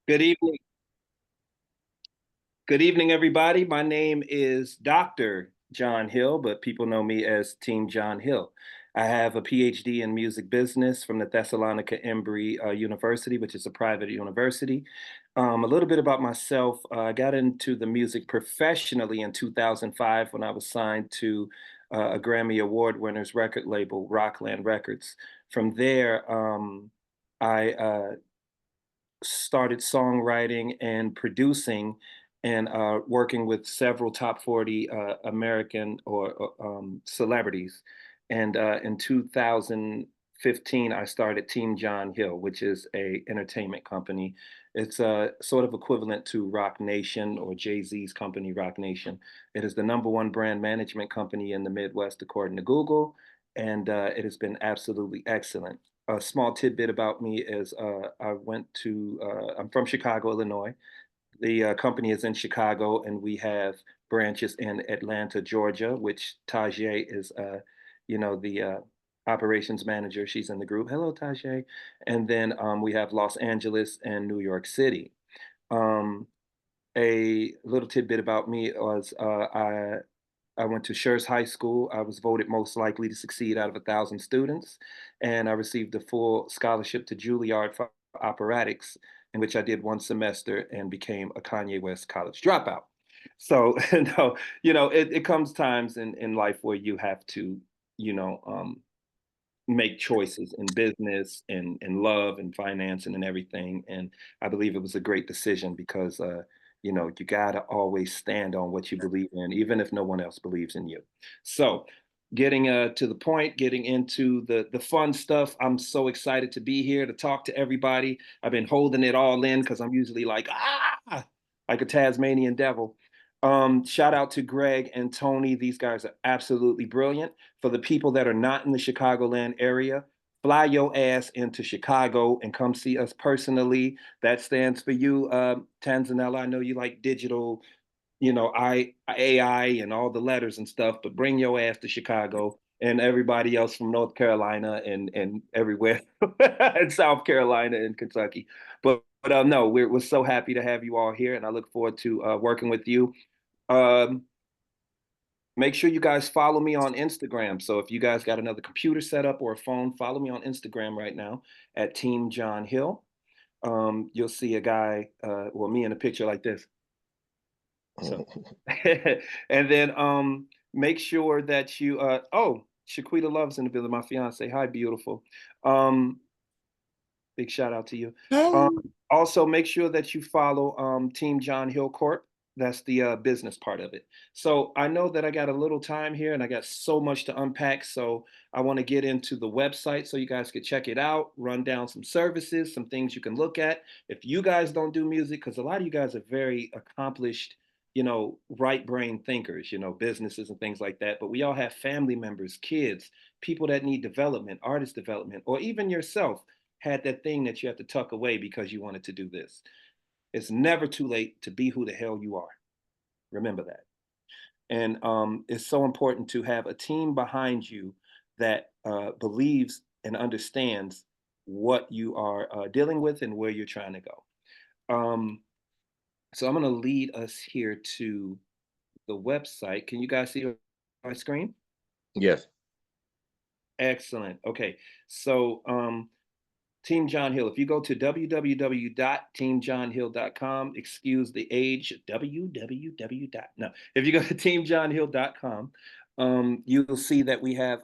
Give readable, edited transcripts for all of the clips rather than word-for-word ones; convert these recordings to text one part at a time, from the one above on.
Good evening. Good evening, everybody. My name is Dr. John Hill, but people know me as Team John Hill. I have a PhD in music business from the Thessalonica Embry University, which is a private university. A little bit about myself. I got into the music professionally in 2005 when I was signed to a Grammy Award winners record label, Rockland Records. From there, I started songwriting and producing and working with several top 40 American or celebrities. And in 2015, I started Team John Hill, which is a entertainment company. It's sort of equivalent to Rock Nation or Jay-Z's company, Rock Nation. It is the number one brand management company in the Midwest, according to Google, and it has been absolutely excellent. A small tidbit about me is I'm from Chicago, Illinois. The company is in Chicago, and we have branches in Atlanta, Georgia, which Tajay is, the operations manager. She's in the group. Hello, Tajay. And then we have Los Angeles and New York City. Um, a little tidbit about me was I went to Schurz High School. I was voted most likely to succeed out of 1,000 students, and I received a full scholarship to Juilliard for operatics, in which I did one semester and became a Kanye West college dropout. So, no, it comes times in life where you have to, you know, um, make choices in business and in love and financing and everything. And I believe it was a great decision because you gotta always stand on what you believe in, even if no one else believes in you. So getting to the point, getting into the fun stuff. I'm so excited to be here to talk to everybody. I've been holding it all in because I'm usually like a Tasmanian devil. Shout out to Greg and Tony. These guys are absolutely brilliant. For the people that are not in the Chicagoland area, fly your ass into Chicago and come see us personally. That stands for you, Tanzanella. I know you like digital, AI and all the letters and stuff, but bring your ass to Chicago and everybody else from North Carolina and everywhere, and South Carolina and Kentucky. But no, we're so happy to have you all here, and I look forward to working with you. Um, Make sure you guys follow me on Instagram. So if you guys got another computer set up or a phone, follow me on Instagram right now at Team John Hill. You'll see a guy, well, me in a picture like this. So, and then make sure that you, Shaquita Love's in the building, my fiance. Hi, beautiful. Um, Big shout out to you. Um, Hey. Also, make sure that you follow Team John Hill Corp. That's the business part of it. So I know that I got a little time here and I got so much to unpack. So I want to get into the website so you guys can check it out, run down some services, some things you can look at. If you guys don't do music, because a lot of you guys are very accomplished, right brain thinkers, businesses and things like that. But we all have family members, kids, people that need development, artist development, or even yourself had that thing that you have to tuck away because you wanted to do this. It's never too late to be who the hell you are. Remember that. And it's so important to have a team behind you that believes and understands what you are dealing with and where you're trying to go. Um, so I'm going to lead us here to the website. Can you guys see my screen? Yes. Excellent. Okay. So Team John Hill. If you go to www.teamjohnhill.com, excuse the age, www. No, if you go to teamjohnhill.com, you'll see that we have,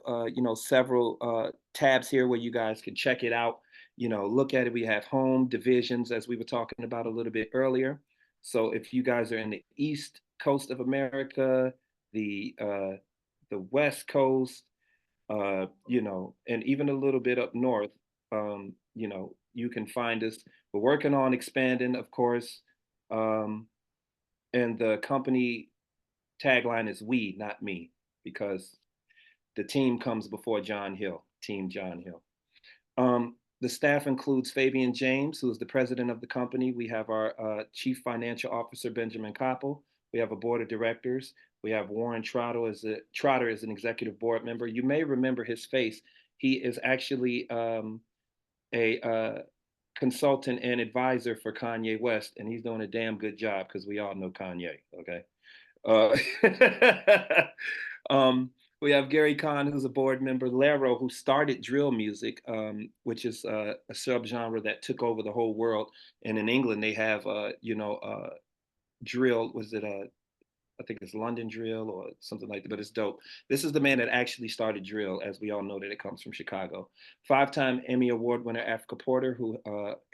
several tabs here where you guys can check it out. Look at it. We have home divisions, as we were talking about a little bit earlier. So if you guys are in the East Coast of America, the West Coast, and even a little bit up north, you can find us. We're working on expanding, of course. Um, and the company tagline is we, not me, because the team comes before John Hill, Team John Hill. The staff includes Fabian James, who is the president of the company. We have our chief financial officer, Benjamin Koppel. We have a board of directors. We have Warren Trotter as an executive board member. You may remember his face. He is actually a consultant and advisor for Kanye West, and he's doing a damn good job because we all know Kanye. Okay. Uh, um, we have Gary Kahn, who's a board member, Lero, who started drill music, which is a subgenre that took over the whole world. And in England, they have, drill. Was it I think it's London drill or something like that, but it's dope. This is the man that actually started drill, as we all know that it comes from Chicago. Five-time Emmy Award winner Africa Porter, who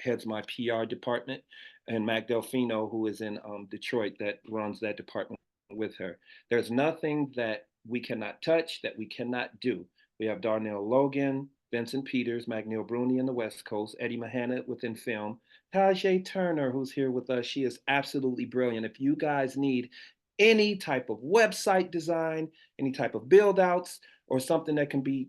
heads my PR department, and Mac Delfino, who is in Detroit, that runs that department with her. There's nothing that we cannot touch, that we cannot do. We have Darnell Logan, Vincent Peters, McNeil Bruni in the West Coast, Eddie Mahana within film, Tajay Turner, who's here with us. She is absolutely brilliant. If you guys need any type of website design, any type of build outs, or something that can be,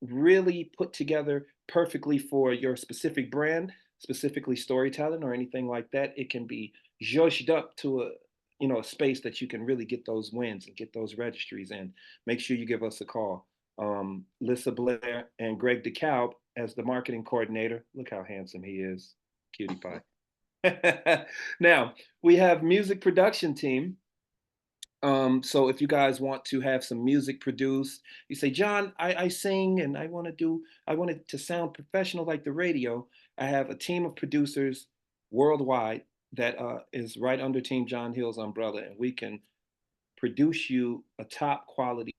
really put together perfectly for your specific brand, specifically storytelling or anything like that, it can be judged up to a space that you can really get those wins and get those registries in. Make sure you give us a call. Lissa Blair and Greg DeKalb as the marketing coordinator. Look how handsome he is, cutie pie. Now we have music production team. So if you guys want to have some music produced, you say, John, I sing and I want it to sound professional like the radio. I have a team of producers worldwide that is right under Team John Hill's umbrella, and we can produce you a top quality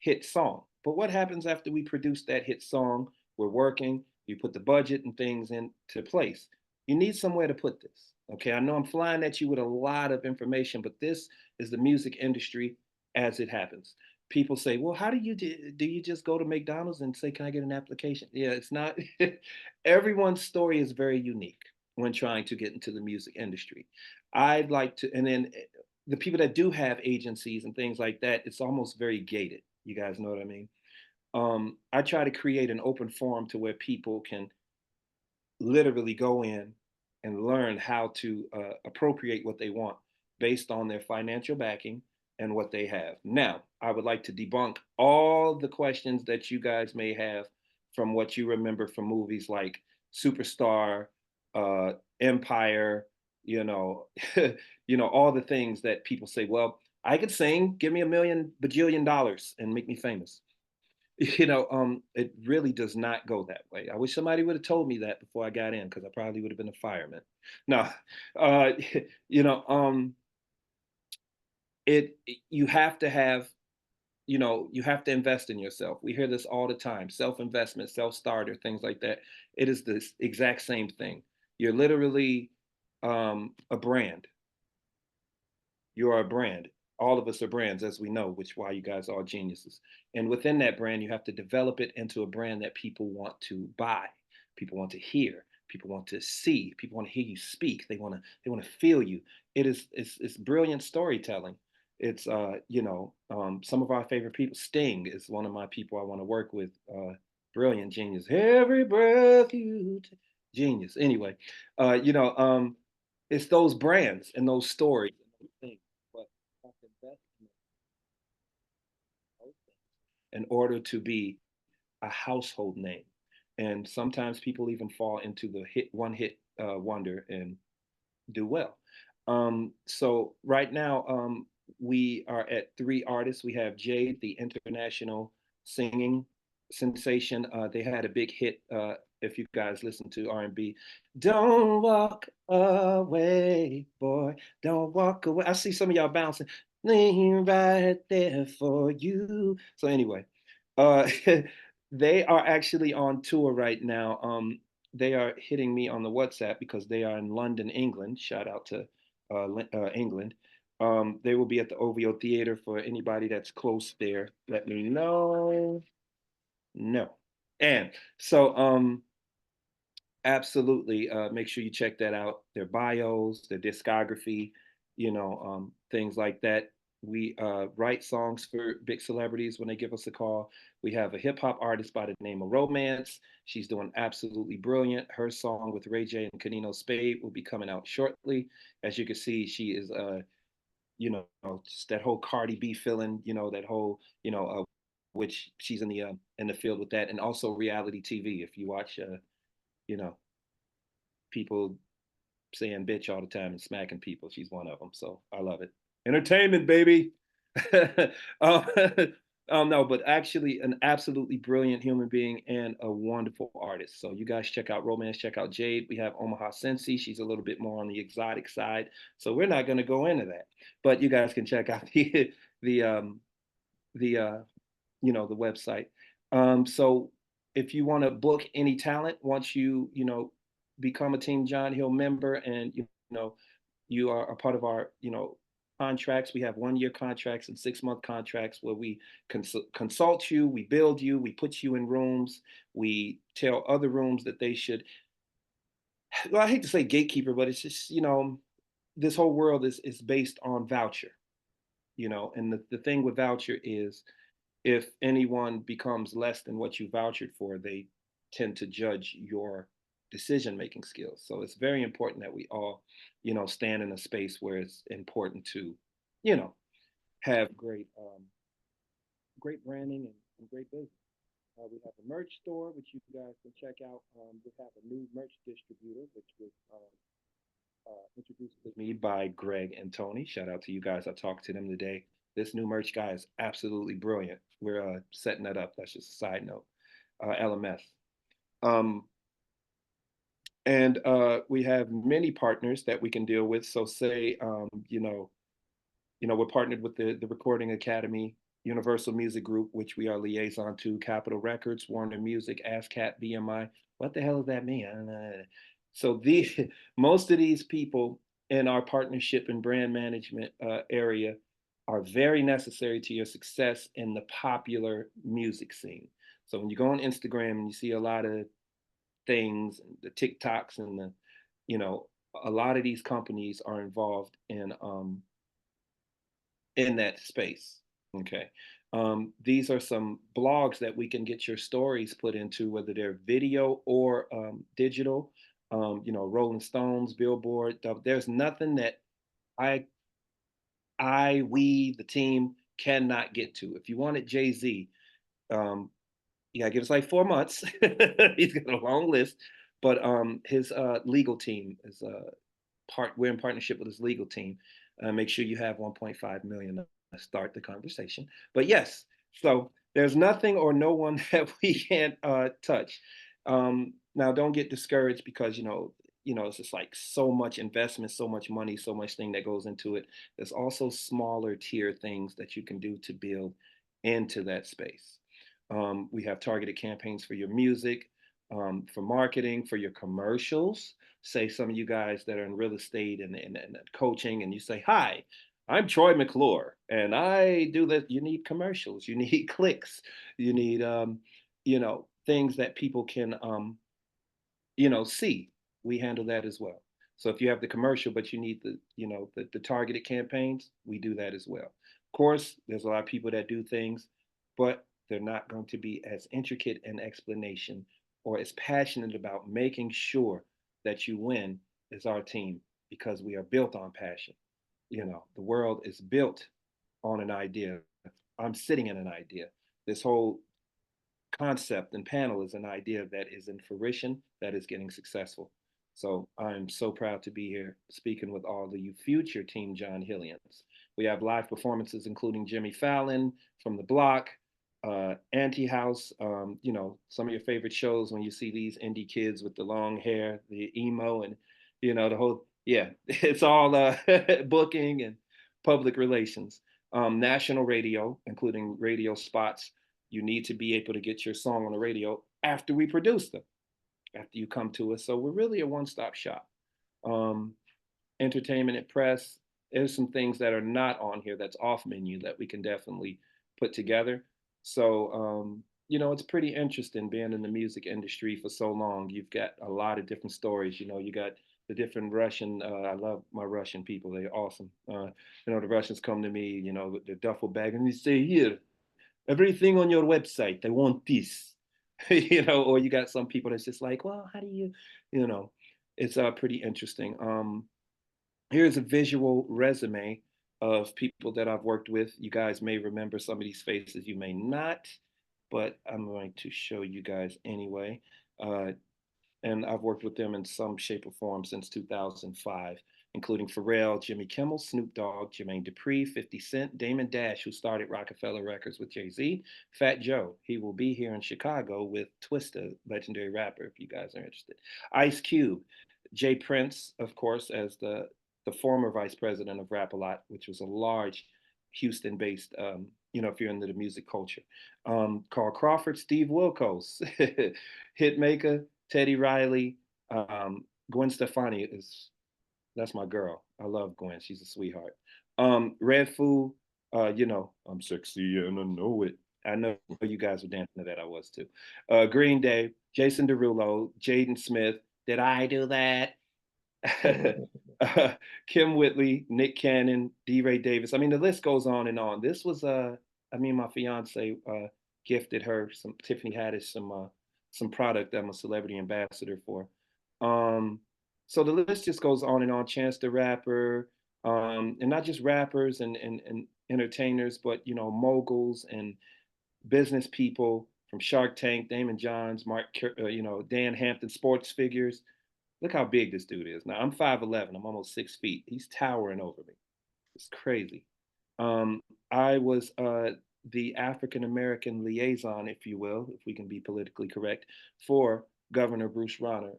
hit song. But what happens after we produce that hit song? We're working, you put the budget and things into place. You need somewhere to put this. Okay, I know I'm flying at you with a lot of information, but this is the music industry as it happens. People say, well, how do you just go to McDonald's and say, can I get an application? Yeah, it's not. Everyone's story is very unique when trying to get into the music industry. I'd like to, and then the people that do have agencies and things like that, it's almost very gated. You guys know what I mean? I try to create an open forum to where people can literally go in and learn how to appropriate what they want based on their financial backing and what they have. Now, I would like to debunk all the questions that you guys may have from what you remember from movies like Superstar, Empire, you know, all the things that people say, well, I could sing, give me a million bajillion dollars and make me famous. It really does not go that way. I wish somebody would have told me that before I got in, because I probably would have been a fireman. No, uh, you know, it you have to have, you have to invest in yourself. We hear this all the time: self-investment, self-starter, things like that. It is the exact same thing. You're literally a brand. You are a brand. All of us are brands, as we know, which why you guys are all geniuses. And within that brand, you have to develop it into a brand that people want to buy, people want to hear, people want to see, people want to hear you speak. They want to feel you. It's brilliant storytelling. It's some of our favorite people. Sting is one of my people I want to work with. Brilliant genius. Every breath you take. Genius. Anyway, it's those brands and those stories and those things. But you have to invest in those things in order to be a household name. And sometimes people even fall into the hit wonder and do well. So right now, we are at three artists. We have Jade, the international singing sensation. They had a big hit. If you guys listen to R&B, don't walk away, boy, don't walk away. I see some of y'all bouncing. Lean right there for you. So anyway, uh, they are actually on tour right now. They are hitting me on the WhatsApp because they are in London, England. Shout out to England. They will be at the OVO Theater. For anybody that's close there, let me know. No. And so absolutely, make sure you check that out. Their bios, their discography, things like that. We write songs for big celebrities when they give us a call. We have a hip hop artist by the name of Romance. She's doing absolutely brilliant. Her song with Ray J and Canino Spade will be coming out shortly. As you can see, she is just that whole Cardi B feeling, that whole, which she's in the field with that, and also reality TV. If you watch you know, people saying bitch all the time and smacking people. She's one of them. So I love it. Entertainment, baby. um, no, but actually an absolutely brilliant human being and a wonderful artist. So you guys check out Romance, check out Jade. We have Omaha Sensi. She's a little bit more on the exotic side. So we're not going to go into that. But you guys can check out the the the website. So if you want to book any talent, once you become a Team John Hill member and know you are a part of our contracts. We have 1 year contracts and 6 month contracts where we consult you, we build you, we put you in rooms, we tell other rooms that they should. Well, I hate to say gatekeeper, but it's just this whole world is based on voucher, and the thing with voucher is if anyone becomes less than what you vouchered for, they tend to judge your decision making skills. So it's very important that we all, stand in a space where it's important to, you know, have great branding and great business. We have a merch store, which you guys can check out. We have a new merch distributor, which was introduced to me by Greg and Tony. Shout out to you guys. I talked to them today. This new merch guy is absolutely brilliant. We're setting that up. That's just a side note. LMS. Um, and we have many partners that we can deal with. So say, we're partnered with the Recording Academy, Universal Music Group, which we are liaison to, Capitol Records, Warner Music, ASCAP, BMI. What the hell does that mean? I don't know. So the most of these people in our partnership and brand management area are very necessary to your success in the popular music scene. So when you go on Instagram and you see a lot of things, the TikToks and you know, a lot of these companies are involved in that space. Okay. These are some blogs that we can get your stories put into, whether they're video or digital. Rolling Stones, Billboard. There's nothing that I, we, the team cannot get to. If you wanted Jay Z, um, you gotta give us like 4 months. He's got a long list, but his legal team is we're in partnership with his legal team. Make sure you have 1.5 million to start the conversation. But yes, so there's nothing or no one that we can't touch. Now, don't get discouraged because it's just like so much investment, so much money, so much thing that goes into it. There's also smaller tier things that you can do to build into that space. We have targeted campaigns for your music, for marketing, for your commercials. Say some of you guys that are in real estate and coaching, and you say, "Hi, I'm Troy McClure, and I do this." You need commercials, you need clicks, you need things that people can see. We handle that as well. So if you have the commercial, but you need the targeted campaigns, we do that as well. Of course, there's a lot of people that do things, but they're not going to be as intricate in explanation or as passionate about making sure that you win as our team because we are built on passion. The world is built on an idea. I'm sitting in an idea. This whole concept and panel is an idea that is in fruition, that is getting successful. So I'm so proud to be here speaking with all of you future Team John Hillians. We have live performances including Jimmy Fallon from the Block, Anti House, some of your favorite shows when you see these indie kids with the long hair, the emo, and the whole, yeah, it's all booking and public relations. National radio, including radio spots. You need to be able to get your song on the radio after we produce them, after you come to us. So we're really a one-stop shop. Um, Entertainment and press. There's some things that are not on here that's off menu that we can definitely put together. So it's pretty interesting being in the music industry for so long. You've got a lot of different stories. You got the different Russian. I love my Russian people. They're awesome. The Russians come to me, with their duffel bag, and they say, "Here, everything on your website. I want this." Or you got some people that's just like, "Well, how do you know, it's pretty interesting. Here's a visual resume of people that I've worked with. You guys may remember some of these faces, you may not, but I'm going to show you guys anyway. Uh, and I've worked with them in some shape or form since 2005, including Pharrell, Jimmy Kimmel, Snoop Dogg, Jermaine Dupri, 50 Cent, Damon Dash, who started Rockefeller Records with Jay-Z, Fat Joe. He will be here in Chicago with Twista, legendary rapper, if you guys are interested. Ice Cube, Jay Prince, of course, as the former vice president of Rap A Lot, which was a large Houston-based, if you're into the music culture. Carl Crawford, Steve Wilkos, Hitmaker, Teddy Riley, Gwen Stefani that's my girl. I love Gwen. She's a sweetheart. Red Food, I'm sexy and I know it. I know you guys were dancing to that. I was too. Green Day, Jason Derulo, Jaden Smith. Did I do that? Kim Whitley, Nick Cannon, D. Ray Davis. I mean, the list goes on and on. This was my fiance gifted her some Tiffany Haddish some product I'm a celebrity ambassador for. Um, so the list just goes on and on. Chance the Rapper, and not just rappers and entertainers, but moguls and business people from Shark Tank, Damon Johns, Dan Hampton, sports figures. Look how big this dude is. Now I'm 5'11". I'm almost 6 feet. He's towering over me. It's crazy. Um, I was the African American liaison, if you will, if we can be politically correct, for Governor Bruce Rauner,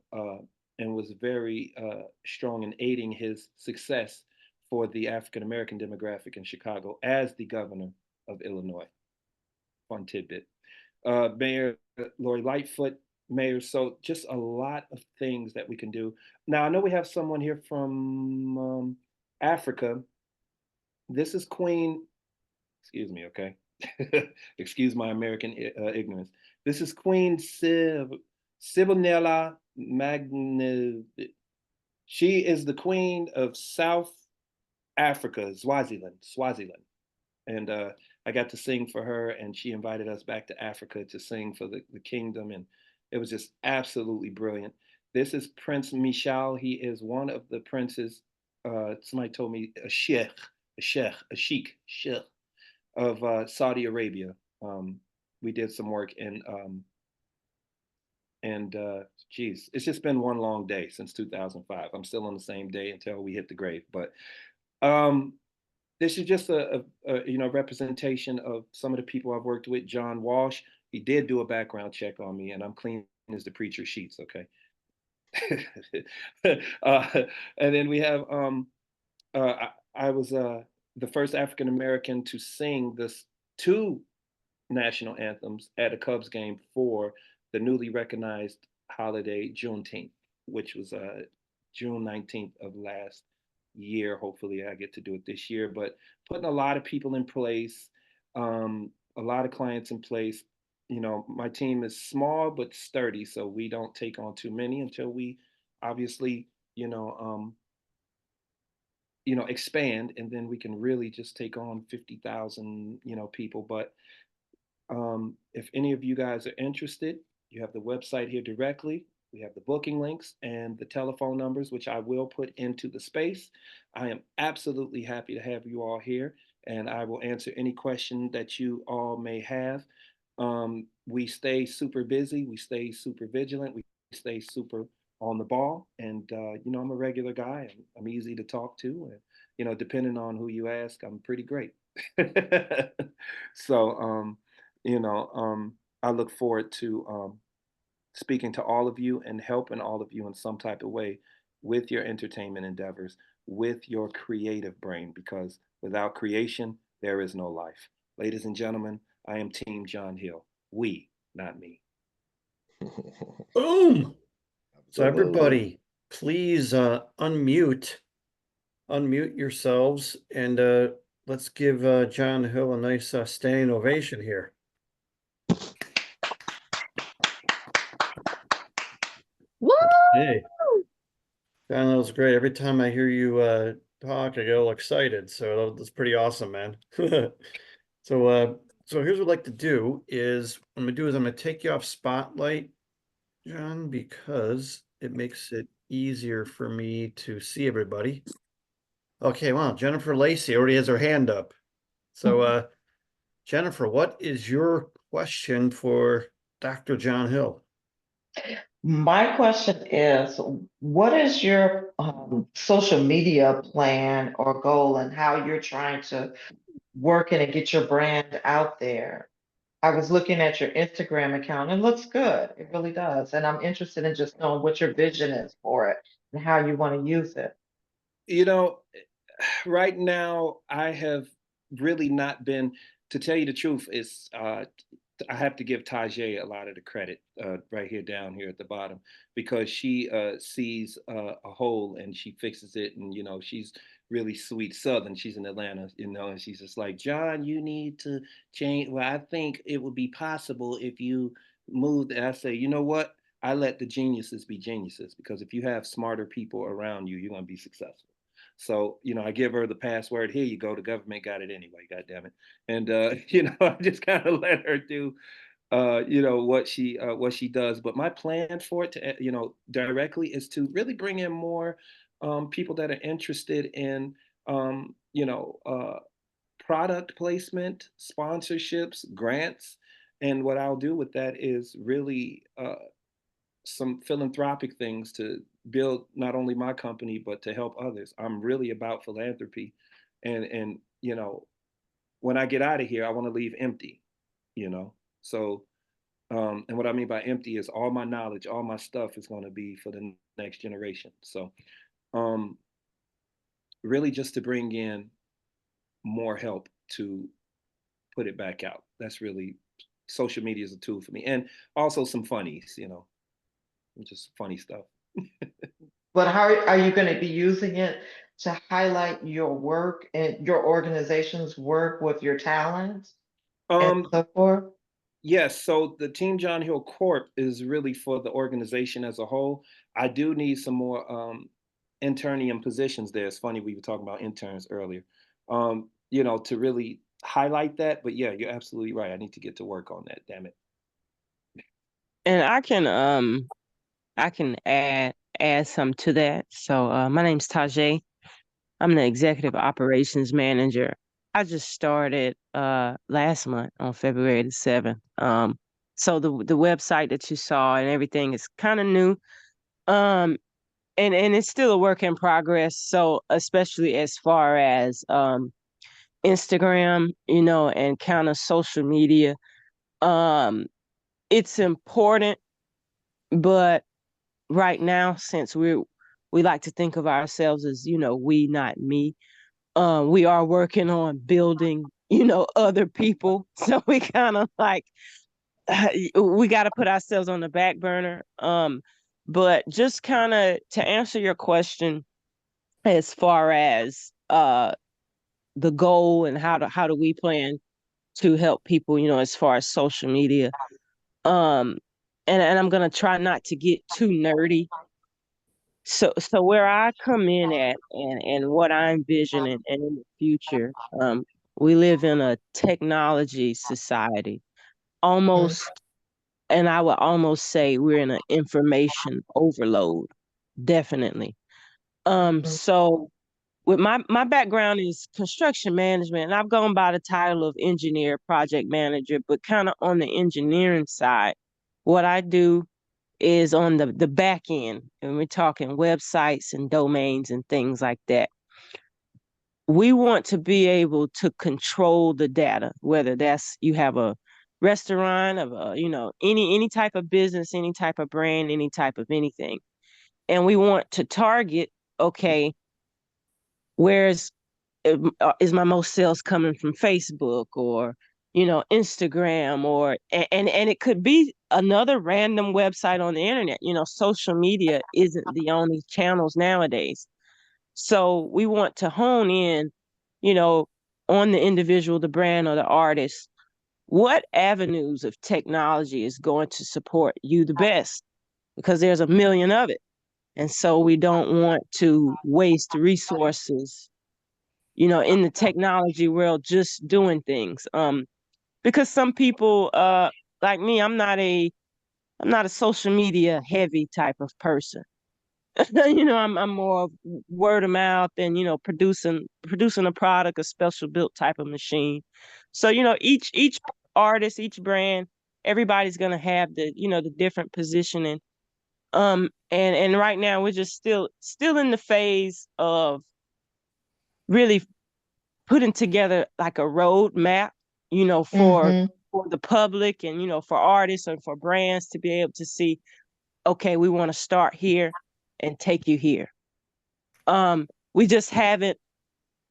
and was very strong in aiding his success for the African American demographic in Chicago as the governor of Illinois. Fun tidbit. Mayor Lori Lightfoot, Mayor. So just a lot of things that we can do. Now I know we have someone here from Africa. This is Queen. Excuse me, okay. Excuse my American ignorance. This is Queen Sibonella Magna. She is the Queen of South Africa, Swaziland. And I got to sing for her, and she invited us back to Africa to sing for the kingdom, and it was just absolutely brilliant. This is Prince Michal. He is one of the princes. Somebody told me a sheikh of Saudi Arabia. We did some work and geez, it's just been one long day since 2005. I'm still on the same day until we hit the grave, but um, this is just a representation of some of the people I've worked with. John Walsh, he did do a background check on me, and I'm clean as the preacher sheets. Okay. uh, and then we have I was the first African American to sing this two national anthems at a Cubs game for the newly recognized holiday Juneteenth, which was June 19th of last year. Hopefully, I get to do it this year. But putting a lot of people in place, a lot of clients in place. My team is small but sturdy, so we don't take on too many until we obviously, you know, um, expand, and then we can really just take on 50,000, people. But if any of you guys are interested, you have the website here directly. We have the booking links and the telephone numbers, which I will put into the space. I am absolutely happy to have you all here, and I will answer any question that you all may have. We stay super busy, we stay super vigilant, we stay super on the ball, and I'm a regular guy. I'm easy to talk to, and depending on who you ask, I'm pretty great. So, I look forward to speaking to all of you and helping all of you in some type of way with your entertainment endeavors, with your creative brain, because without creation, there is no life. Ladies and gentlemen, I am Team John Hill. We, not me. Boom. So Absolutely. everybody, please unmute yourselves, and let's give John Hill a nice standing ovation here. Woo! Hey, John, that was great. Every time I hear you talk, I get all excited. So that's pretty awesome, man. So here's what I'd like to do is what I'm gonna do is I'm gonna take you off spotlight, John, because it makes it easier for me to see everybody. Okay, wow, Jennifer Lacey already has her hand up. So Jennifer, what is your question for Dr. John Hill? My question is, what is your social media plan or goal and how you're trying to work it and get your brand out there? I was looking at your Instagram account. It looks good. It really does. And I'm interested in just knowing what your vision is for it and how you want to use it. You know, right now I have really not been, to tell you the truth, is I have to give Tajay a lot of the credit right here down here at the bottom, because she sees a hole and she fixes it, and she's really sweet Southern. She's in Atlanta, and she's just like, John, you need to change. Well, I think it would be possible if you moved. And I say, you know what? I let the geniuses be geniuses, because if you have smarter people around you, you're going to be successful. So, I give her the password. Here you go. The government got it anyway. God damn it. And I just kind of let her do, what she does. But my plan for it to, directly is to really bring in more people that are interested in, product placement, sponsorships, grants. And what I'll do with that is really some philanthropic things to build not only my company but to help others. I'm really about philanthropy, and when I get out of here, I want to leave empty. You know, so and what I mean by empty is all my knowledge, all my stuff is going to be for the next generation. So um, really, just to bring in more help to put it back out. That's really, social media is a tool for me, and also some funnies. Just funny stuff. But how are you going to be using it to highlight your work and your organization's work with your talents and Um, so forth? Yes, so the Team John Hill Corp is really for the organization as a whole. I do need some more internium positions there. It's funny, we were talking about interns earlier, to really highlight that. But yeah, you're absolutely right. I need to get to work on that, damn it. And I can add some to that. So my name's Tajay. I'm the executive operations manager. I just started last month on February the 7th. So the website that you saw and everything is kind of new. Um and it's still a work in progress. So especially as far as Instagram, and kind of social media. Um it's important, but right now, since we like to think of ourselves as, we, not me, we are working on building, other people. So we kind of like we got to put ourselves on the back burner. But just kind of to answer your question, as far as the goal and how do we plan to help people, as far as social media. Um, and I'm gonna try not to get too nerdy. So where I come in at, and what I envision, and in the future, we live in a technology society, Mhm. almost, and I would almost say we're in an information overload, definitely. So with my background is construction management, and I've gone by the title of engineer, project manager, but kind of on the engineering side, what I do is on the back end, and we're talking websites and domains and things like that. We want to be able to control the data, whether that's you have a restaurant of any type of business, any type of brand, any type of anything, and we want to target, okay, where's is my most sales coming from Facebook, or Instagram, or and it could be another random website on the internet. Social media isn't the only channels nowadays. So we want to hone in, you know on the individual, the brand, or the artist, what avenues of technology is going to support you the best, because there's a million of it. And so we don't want to waste resources, in the technology world, just doing things. Because some people, like me, I'm not a social media heavy type of person. I'm more of word of mouth, and producing a product, a special built type of machine. So each artist, each brand everybody's gonna have the, the different positioning. And right now we're just still in the phase of really putting together like a roadmap, Mm-hmm. for the public and, for artists and for brands to be able to see, okay, we want to start here and take you here. We just haven't,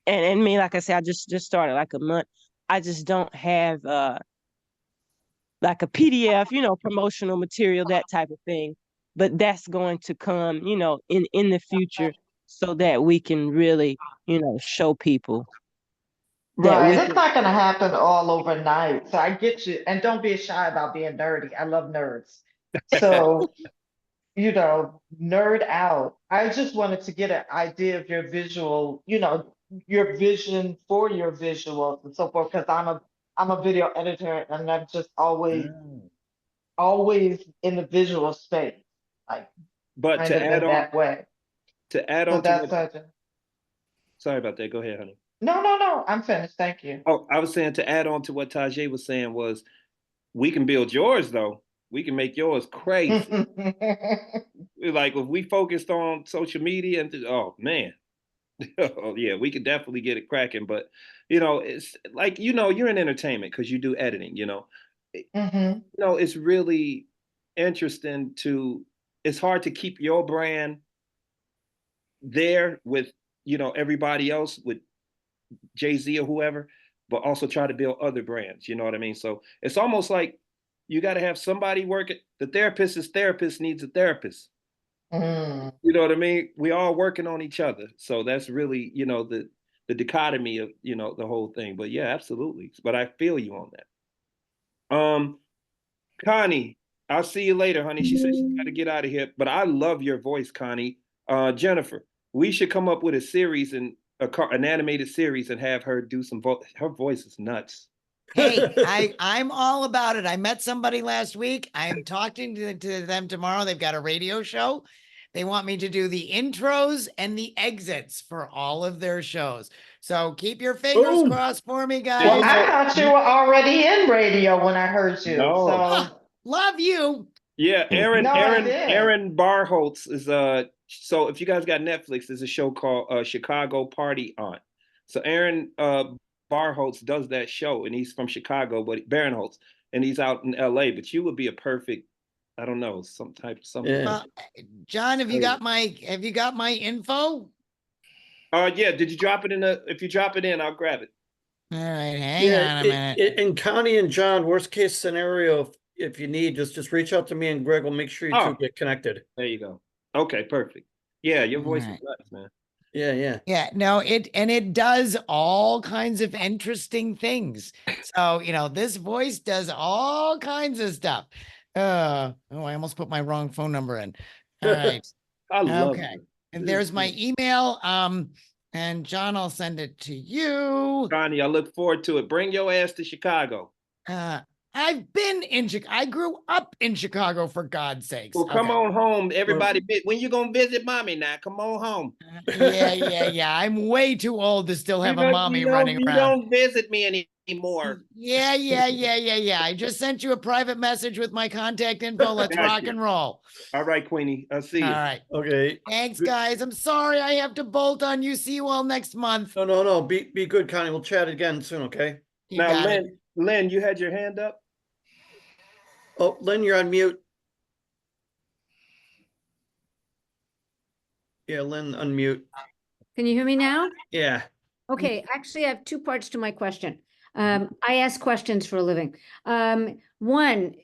and me, like I said, I just started like a month. I just don't have like a PDF, promotional material, that type of thing. But that's going to come, in the future so that we can really, show people that Right. we It's can. not going to happen all overnight. So I get you. And don't be shy about being nerdy. I love nerds. So, nerd out. I just wanted to get an idea of your visual, your vision for your visuals and so forth, because I'm a video editor and I'm just always in the visual space, like But kind of in that way. to add So on to that's what, such a, sorry about that. Go ahead, honey. no, no, no. I'm finished. Thank you. Oh, I was saying to add on to what Tajay was saying was we can build yours though. We can make yours crazy. Like if we focused on social media and oh man, oh yeah, we could definitely get it cracking. But it's like you're in entertainment because you do editing. Hmm. It's really interesting to. It's hard to keep your brand there with everybody else with Jay-Z or whoever, but also try to build other brands. You know what I mean? So it's almost like you got to have somebody working. The therapist's therapist needs a therapist. Mm. You know what I mean? We all working on each other. So that's really, the dichotomy of, the whole thing. But yeah, absolutely. But I feel you on that. Connie, I'll see you later, honey. She said she's got to get out of here. But I love your voice, Connie. Jennifer, we should come up with a series and an animated series and have her do some her voice is nuts. Hey, I'm all about it. I met somebody last week. I'm talking to them tomorrow. They've got a radio show. They want me to do the intros and the exits for all of their shows. So keep your fingers Boom. crossed for me, Well, guys. I thought you were already in radio when I heard you. No. So Love you. Yeah, Aaron, no, I Aaron, did. Aaron Barholtz is so if you guys got Netflix, there's a show called Chicago Party On. So Aaron Barholtz does that show and he's from Chicago, but Barinholtz, and he's out in LA, but you would be a perfect, I don't know, something. Yeah. John, have you got my info? Yeah, did you drop it if you drop it in, I'll grab it. All right, hang on a minute. And Connie and John, worst case scenario, if you need, just reach out to me and Greg will make sure you two get connected. There you go. Okay, perfect. Yeah, your voice Right. is nuts, man. Yeah, no, it does all kinds of interesting things. So, this voice does all kinds of stuff. I almost put my wrong phone number in. All right. I love Okay. it. And there's my email. And John, I'll send it to you. Connie, I look forward to it. Bring your ass to Chicago. I've been in Chicago. I grew up in Chicago, for God's sakes. Well, come on home, everybody. When you gonna visit mommy now? Come on home. Yeah. I'm way too old to still have a mommy running around. You don't visit me anymore. Yeah. I just sent you a private message with my contact info. Let's rock and roll. All right, Queenie. I'll see you. All right. Okay. Thanks, guys. I'm sorry I have to bolt on you. See you all next month. No. Be good, Connie. We'll chat again soon, okay? You Now, got it. Lynn, you had your hand up? Oh, Lynn, you're on mute. Yeah, Lynn, unmute. Can you hear me now? Yeah. Okay, actually, I have two parts to my question. I ask questions for a living. One,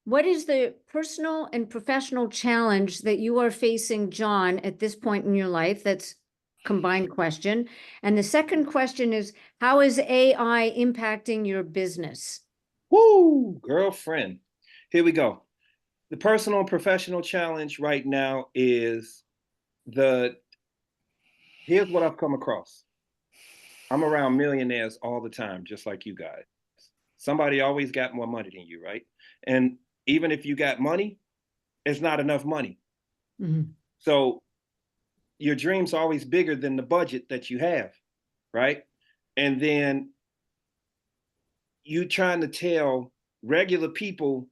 what is the personal and professional challenge that you are facing, John, at this point in your life? That's combined question. And the second question is, how is AI impacting your business? Woo, girlfriend. Here we go. The personal and professional challenge right now is here's what I've come across. I'm around millionaires all the time, just like you guys. Somebody always got more money than you, right? And even if you got money, it's not enough money. Mm-hmm. So your dreams are always bigger than the budget that you have, right? And then you trying to tell regular people,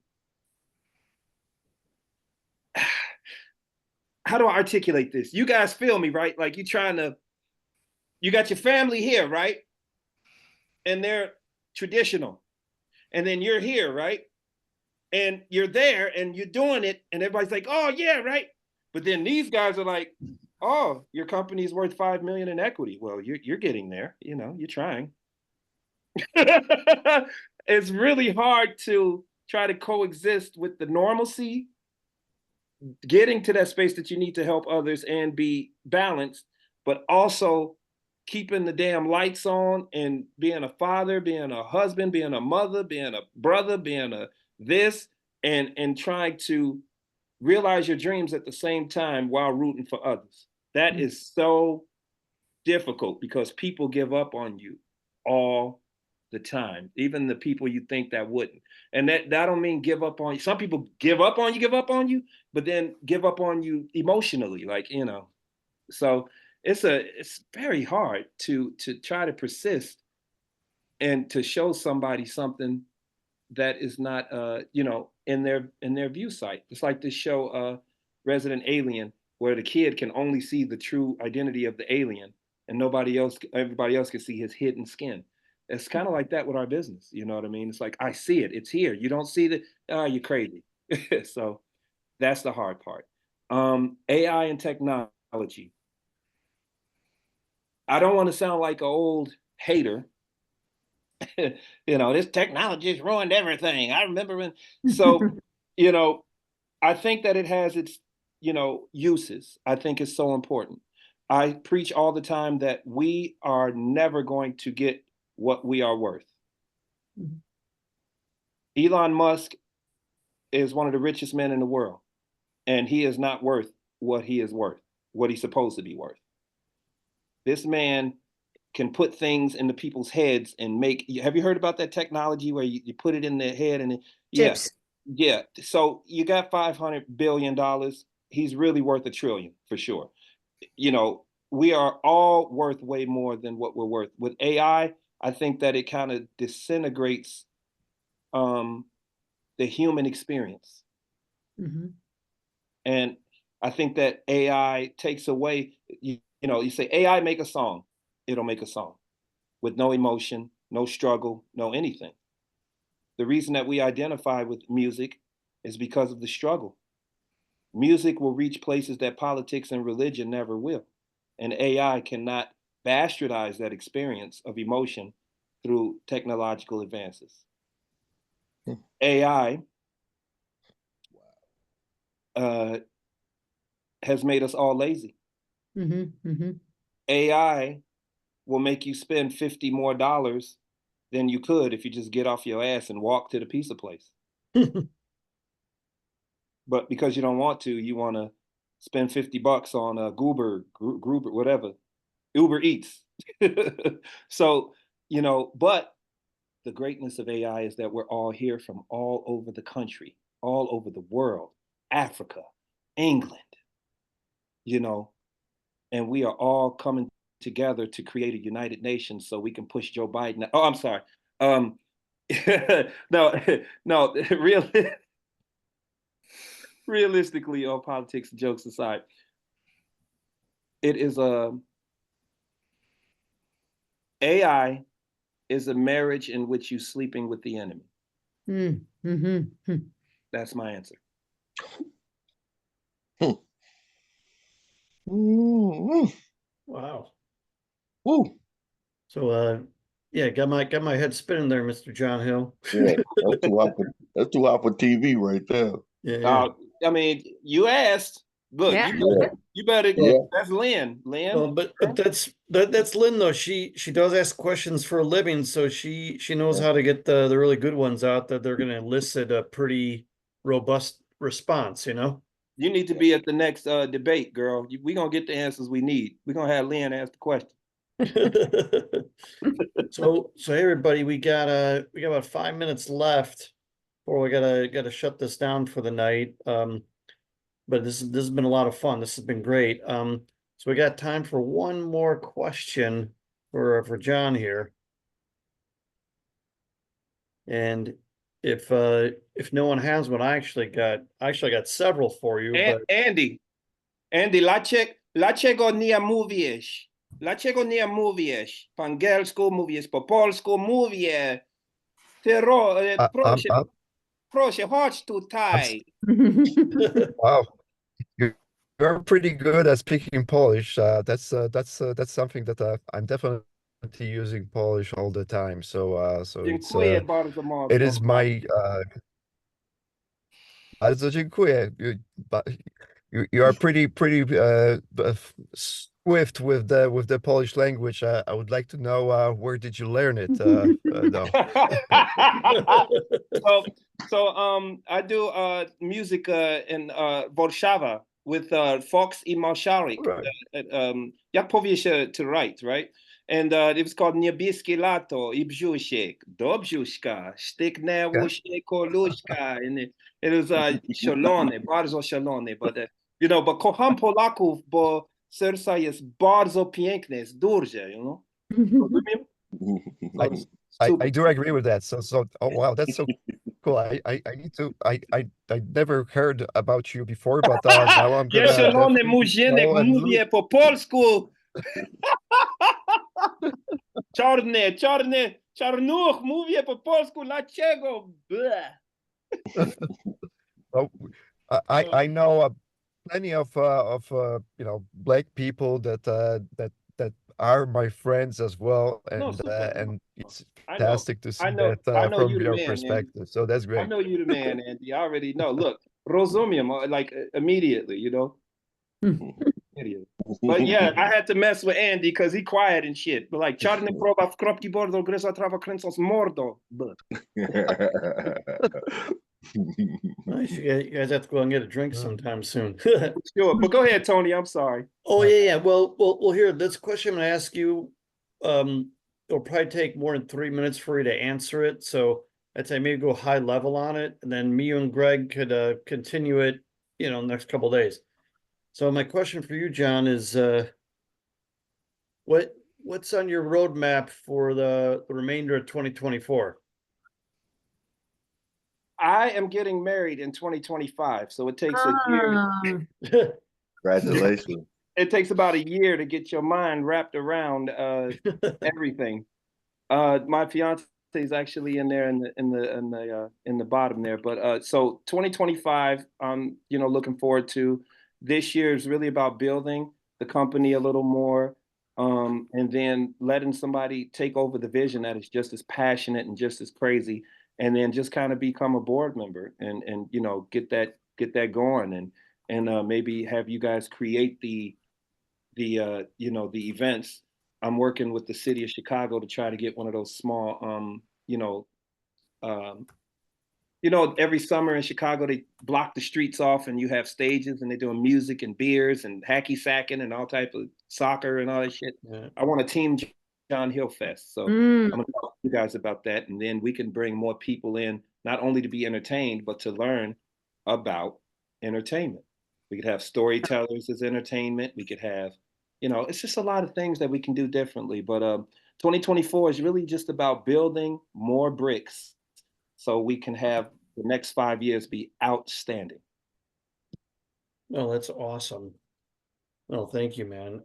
how do I articulate this? You guys feel me, right? Like you got your family here, right? And they're traditional. And then you're here, right? And you're there and you're doing it. And everybody's like, oh, yeah, right. But then these guys are like, oh, your company's worth $5 million in equity. Well, you're getting there. You know, you're trying. It's really hard to try to coexist with the normalcy, getting to that space that you need to help others and be balanced, but also keeping the damn lights on and being a father, being a husband, being a mother, being a brother, being a this, and trying to realize your dreams at the same time while rooting for others. That is so difficult because people give up on you all the time, even the people you think that wouldn't. And that don't mean give up on you. Some people give up on you, but then give up on you emotionally, like, you know. So it's very hard to try to persist and to show somebody something that is not you know, in their view sight. It's like this show Resident Alien, where the kid can only see the true identity of the alien and everybody else can see his hidden skin. It's kind of like that with our business, you know what I mean? It's like, I see it, it's here. You don't see that, you're crazy. So that's the hard part. AI and technology. I don't want to sound like an old hater. You know, this technology has ruined everything. I remember when, so, you know, I think that it has its, you know, uses. I think it's so important. I preach all the time that we are never going to get what we are worth. Elon Musk is one of the richest men in the world, and he is not worth what he is worth, what he's supposed to be worth. This man can put things into people's heads and make. Have you heard about that technology where you put it in their head and Chips. yeah. So you got $500 billion. He's really worth $1 trillion for sure. You know, we are all worth way more than what we're worth. With AI, I think that it kind of disintegrates the human experience. And I think that AI takes away, you know, you say AI make a song, it'll make a song with no emotion, no struggle, no anything. The reason that we identify with music is because of the struggle. Music will reach places that politics and religion never will. And AI cannot bastardize that experience of emotion through technological advances. AI has made us all lazy. AI will make you spend $50 more than you could if you just get off your ass and walk to the pizza place. But because you don't want to, you want to spend $50 on a Gruber, whatever, Uber Eats. So, you know, but the greatness of AI is that we're all here from all over the country, all over the world, Africa, England, you know, and we are all coming together to create a United Nations so we can push Joe Biden. Oh, I'm sorry. No, realistically, all politics and jokes aside, it is AI is a marriage in which you're sleeping with the enemy. That's my answer. Wow. Woo. So yeah, got my head spinning there, Mr. John Hill. Yeah, that's too hot for TV right there. Yeah. I mean, you asked. Look, Yeah. you better. Yeah. That's Lynn. Lynn. Well, but that's Lynn though. She does ask questions for a living, so she knows how to get the really good ones out that they're going to elicit a pretty robust response. You know. You need to be at the next debate, girl. We're gonna get the answers we need. We're gonna have Lynn ask the question. So everybody, we got about 5 minutes left before we gotta shut this down for the night. But this has been a lot of fun. This has been great. So we got time for one more question for John here. And if no one has one, I actually got several for you, but Andy, dlaczego nie mówisz? Dlaczego nie mówisz po angielsku, mówisz po polsku, mówię. Proszę, proszę, chodź tutaj. Wow, you're pretty good at speaking Polish. That's something that I'm definitely using Polish all the time. So Dziękuję bardzo it mocno. is my bardzo dziękuję. You are pretty swift with the Polish language. I would like to know where did you learn it? Though. I do music in Warszawa with Fox i Marszałek. Right. Jak powiesz to write, right? And it was called Niebieskie Lato i Brzuszek, do brzuszka, sztyknęło się koluszka. And it was szalone, bardzo szalone. But, you know, but kocham Polaków, bo serca jest bardzo piękne, jest duże, you know? I do agree with that. So oh wow, that's so cool. I need to I never heard about you before, but now I'm gonna Szalony definitely murzynek, go and mówię po polsku. Czarnuch, mówię po polsku, dlaczego? Oh, I know plenty of you know, black people that are my friends as well, No, and super. and it's I know. fantastic to see I know that from you the your man, perspective. So that's I great. know you the man, Andy. I already know. Look, rozumiem, like immediately, you know? Idiot. But yeah, I had to mess with Andy because he quiet and shit. But like, czarny proba w kropki bordo, gryza trawa kręcąc mordo. nice. You guys have to go and get a drink sometime soon. Sure, but go ahead, Tony. I'm sorry. Oh yeah. Well, here, this question I'm gonna ask you, it'll probably take more than 3 minutes for you to answer it. So I'd say maybe go high level on it, and then me and Greg could continue it, you know, next couple days. So my question for you, John, is what's on your roadmap for the remainder of 2024? I am getting married in 2025, so it takes a year. Congratulations. It takes about a year to get your mind wrapped around everything. My fiance is actually in there in the bottom there, but so 2025, I'm looking forward to. This year is really about building the company a little more, and then letting somebody take over the vision that is just as passionate and just as crazy, and then just kind of become a board member and get that going, and maybe have you guys create the events. I'm working with the city of Chicago to try to get one of those small every summer in Chicago they block the streets off and you have stages and they're doing music and beers and hacky sacking and all type of soccer and all that shit. Yeah. I want a Team John Hill Fest. So I'm gonna talk to you guys about that, and then we can bring more people in, not only to be entertained, but to learn about entertainment. We could have storytellers as entertainment. We could have, it's just a lot of things that we can do differently. But 2024 is really just about building more bricks so we can have the next 5 years be outstanding. Oh, that's awesome. Well, thank you, man.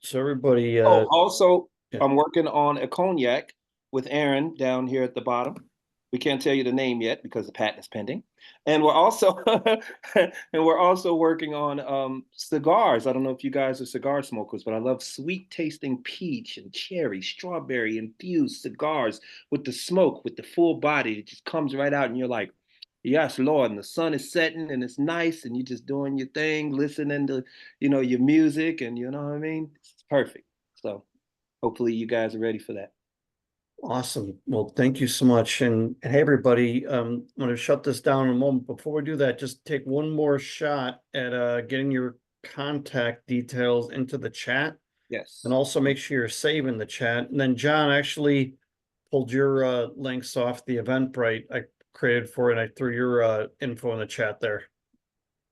So everybody, Also, yeah. I'm working on a cognac with Aaron down here at the bottom. We can't tell you the name yet because the patent is pending. And we're also working on cigars. I don't know if you guys are cigar smokers, but I love sweet tasting peach and cherry, strawberry infused cigars with the smoke, with the full body. It just comes right out and you're like, yes, Lord. And the sun is setting and it's nice and you're just doing your thing, listening to, your music, and you know what I mean? It's perfect. So hopefully you guys are ready for that. Awesome. Well, thank you so much. And hey, everybody, I'm going to shut this down in a moment. Before we do that, just take one more shot at getting your contact details into the chat. Yes. And also make sure you're saving the chat. And then John actually pulled your links off the Eventbrite I created for it. And I threw your info in the chat there.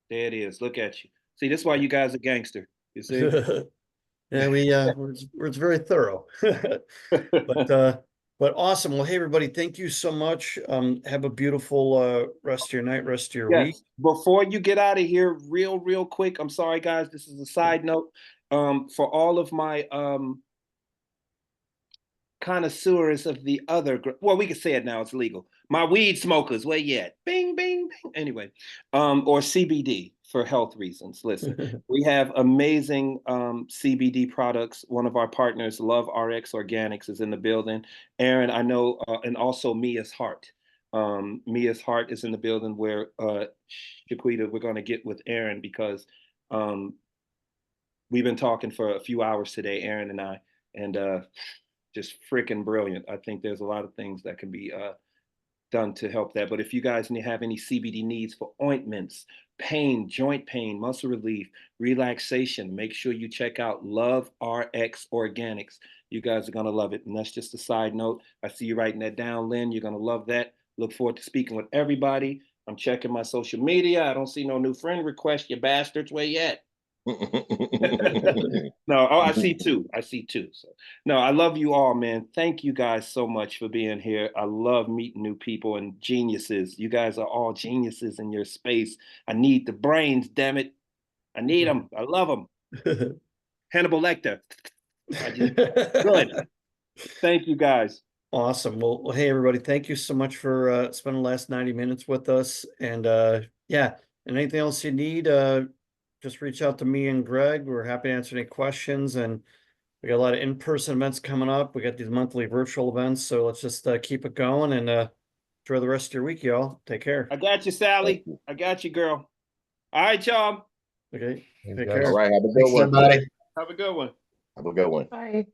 There it is. Look at you. See, this is why you guys are gangster. You see? Yeah, it's very thorough. But But awesome. Well, hey, everybody, thank you so much. Have a beautiful rest of your night, rest of your week. Yes. Before you get out of here, real quick, I'm sorry, guys. This is a side note. For all of my connoisseurs of the other, well, we can say it now, it's legal. My weed smokers, where you at? Bing, bing, bing. Anyway, or CBD for health reasons. Listen, we have amazing CBD products. One of our partners, Love RX Organics, is in the building. Aaron, I know, and also Mia's Heart. Mia's Heart is in the building where Shaquita, we're going to get with Aaron because we've been talking for a few hours today, Aaron and I, and just freaking brilliant. I think there's a lot of things that can be done to help that. But if you guys have any CBD needs for ointments, pain, joint pain, muscle relief, relaxation, make sure you check out Love RX Organics. You guys are going to love it. And that's just a side note. I see you writing that down, Lynn. You're going to love that. Look forward to speaking with everybody. I'm checking my social media. I don't see no new friend requests, you bastards. Where you at? No, oh, I see two. So, no, I love you all, man. Thank you guys so much for being here. I love meeting new people and geniuses. You guys are all geniuses in your space. I need the brains, damn it. I need them. I love them. Hannibal Lecter. Good. Thank you, guys. Awesome. Well, hey, everybody, thank you so much for spending the last 90 minutes with us. And yeah, and anything else you need, just reach out to me and Greg. We're happy to answer any questions. And we got a lot of in-person events coming up. We got these monthly virtual events. So let's just keep it going and enjoy the rest of your week, y'all. Take care. I got you, Sally. I got you, girl. All right, y'all. Okay. Thanks, Take guys. care. All right, have a good Thanks, one. everybody. Have a good one. Have a good one. Bye.